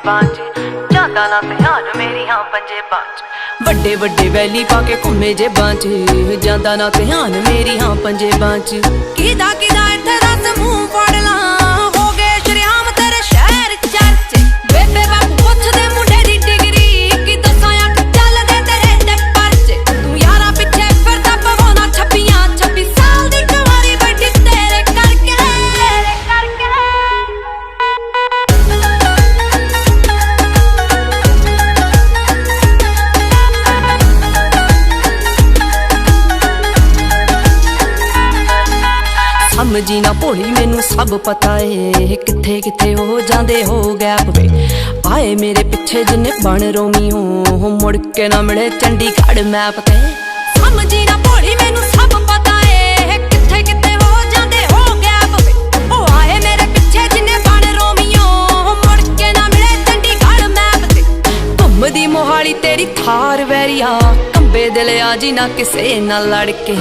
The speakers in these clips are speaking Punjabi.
बांच जादा ना ध्यान मेरी हाँ पंजे बांच ਵੱਡੇ ਵੱਡੇ ਵੈਲੀ ਪਾ ਕੇ ਘੁੰਮੇ ਜੇ ਬਾਂਚ ਜਾਂਦਾ ਨਾ ਧਿਆਨ ਮੇਰੀ ਹਾਂ ਪੰਜੇ ਬਾਂਚ ਕਿਦਾ ਇੱਥੇ ਰਸ ਮੂੰਹ ਫੜ ਲਾਂ ਹੋ ਗਏ ਸ਼ਰਿਆਮ ਤੇਰੇ ਸ਼ਹਿਰ ਚਰਚੇ ਬੇਬੇ ਬਾਪੂ ਪੁੱਛਦੇ ਮੁੰਡੇ ਦੀ ਡਿਗਰੀ ਕੀ ਦੱਸਾਂ ਅੱਖ ਚੱਲਦੇ ਤੇਰੇ ਤੇ ਪਰਚੇ ਤੂੰ ਯਾਰਾਂ ਪਿੱਛੇ ਫਿਰਦਾ ਪਵਾਉਣਾ 26 ਸਾਲ ਦੀ ਕੁਆਰੀ ਬੈਠੀ ਤੇਰੇ ਕਰਕੇ समझी ना भोली मैनू सब पता है किथे किथे हो जांदे हो गैप वे आए मेरे पिछे जिन्ने बन रोमी हो मुड़ के ना मिले चंडीगढ़ मैप ते समझी ना भोली मैनू सब पता है किथे किथे हो जांदे हो गैप वे ओ आए मेरे पिछे जिन्ने बन रोमी हो मुड़ के ना मिले चंडीगढ़ मैप ते घुमदी मोहाली तेरी थार वैरिया कंबे दिल आजी ना किसे ना लड़ के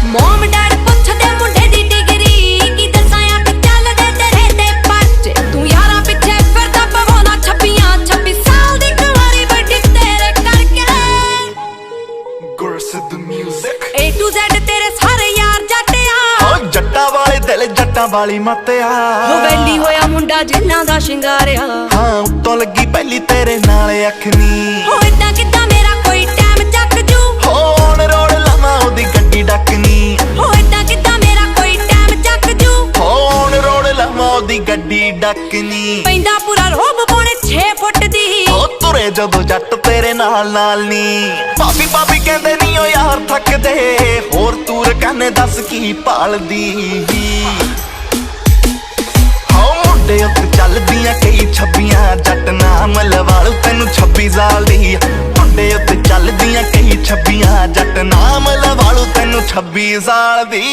ਮੋਮ ਡੈਡ ਪੁੱਛਦੇ ਮੁੰਡੇ ਦੀ ਡਿਗਰੀ ਕੀ ਦੱਸਾਂ ਅੱਖ ਚੱਲਦੇ ਤੇਰੇ ਤੇ ਪਰਚੇ ਤੂੰ ਯਾਰਾਂ ਪਿੱਛੇ ਫਿਰਦਾ ਪਵਾਉਣਾ 26 ਸਾਲ ਦੀ ਕੁਆਰੀ ਵੱਡੀ ਤੇਰੇ ਕਰਕੇ ਗੁਰਸ the music A to Z ਤੇਰੇ ਸਾਰੇ ਯਾਰ ਜੱਟਿਆ ਓ ਜੱਟਾਂ ਵਾਲੇ ਦਿਲ ਜੱਟਾਂ ਵਾਲੀ ਮੱਤਿਆ ਹੋ ਵੈਲੀ ਹੋਇਆ ਮੁੰਡਾ ਜਿੰਨਾਂ ਦਾ ਸ਼ਿੰਗਾਰਿਆ ਹਾਂ ਉੱਤੋਂ ਲੱਗੀ ਪਹਿਲੀ ਤੇਰੇ ਨਾਲ ਅੱਖ ਨੀ ਹੋ ਇਦਾਂ ਕਿੱਦਾਂ ਮੇਰਾ ਕੋਈ ਟਾਈਮ ਚੱਕ ਜੂ ਹੋਣ ਰੋੜ ਲਾਵਾਂ ਉਹਦੀ ਗੱਡੀ ਡੱਕਨੀ ਹੋ ਇਦਾਂ ਕਿੱਦਾਂ ਮੇਰਾ ਕੋਈ ਟਾਈਮ ਚੱਕ ਜੂ ਹੋਣ ਰੋੜ ਲਾਵਾਂ ਉਹਦੀ ਗੱਡੀ ਡੱਕਨੀ ਪੈਂਦਾ ਪੂਰਾ ਰੋਬ ਪੌਣੇ 6 ਫੁੱਟ ਦੀ ਓ ਤੁਰੇ ਜਦੋਂ ਜੱਟ ਤੇਰੇ ਨਾਲ ਨੀ ਭਾਬੀ ਕਹਿੰਦੇ ਨੀ ਓ ਯਾਰ ਥੱਕਦੇ ਹੋਰ ਤੂਰ ਕਾਨੇ ਦੱਸ ਕੀ ਭਾਲਦੀ ਹੋ ਮੁੰਡੇ ਉੱਤੇ ਚੱਲਦੀਆਂ ਕਈ ਛੱਬੀਆਂ ਜੱਟ ਨਾਮ ਲਵਾਲੂ ਤੈਨੂੰ 26 ਸਾਲ ਦੀ ਮੁੰਡੇ ਉੱਤੇ ਚੱਲਦੀਆਂ ਕਈ ਛੱਬੀਆਂ ਜੱਟ ਨਾਮ ਲਵਾਲੂ ਤੈਨੂੰ 26 ਸਾਲ ਦੀ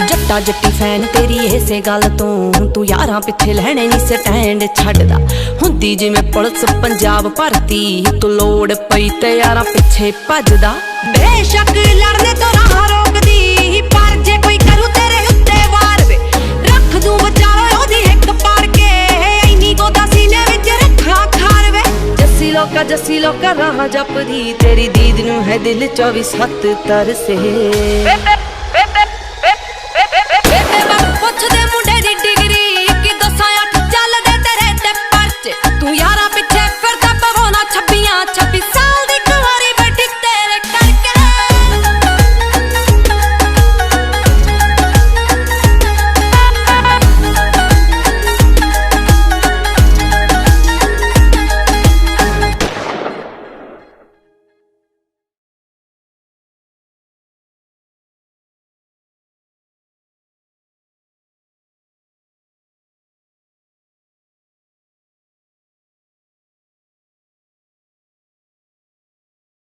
ਜੱਟਾ ਜੱਟੀ ਫੈਨ ਤੇਰੀ ਇਸੇ ਗੱਲ ਤੋਂ ਤੂੰ ਯਾਰਾਂ ਪਿੱਛੇ ਲੈਣੇ ਨਹੀਂ ਸਟੈਂਡ ਛੱਡਦਾ ਹੁੰਦੀ ਜਿਵੇਂ ਪੁਲਿਸ ਪੰਜਾਬ ਭਰਤੀ ਤੂੰ ਲੋੜ ਪਈ ਤੇ ਯਾਰਾਂ ਪਿੱਛੇ ਭੱਜਦਾ ਬੇਸ਼ੱਕ ਲੜਨੇ ਤੋਂ ਰਾਹ ਰੋਕਦੀ ਪਰ ਜੇ ਕੋਈ ਕਰੂ ਤੇਰੇ ਉੱਤੇ ਵਾਰ ਵੇ ਰੱਖ ਦੂੰ ਵਿਚਾਰੋ ਉਹਦੀ ਇੱਕ ਪਾੜ ਕੇ ਐਨੀ ਗੋਦਾ ਸੀਨੇ ਵਿੱਚ ਰੱਖਾਂ ਖਾਰ ਵੇ ਜੱਸੀ ਲੋਕਾ ਰਾਹ ਜਪਦੀ ਤੇਰੀ ਦੀਦ ਨੂੰ ਹੈ ਦਿਲ 24/7 ਤਰਸੇ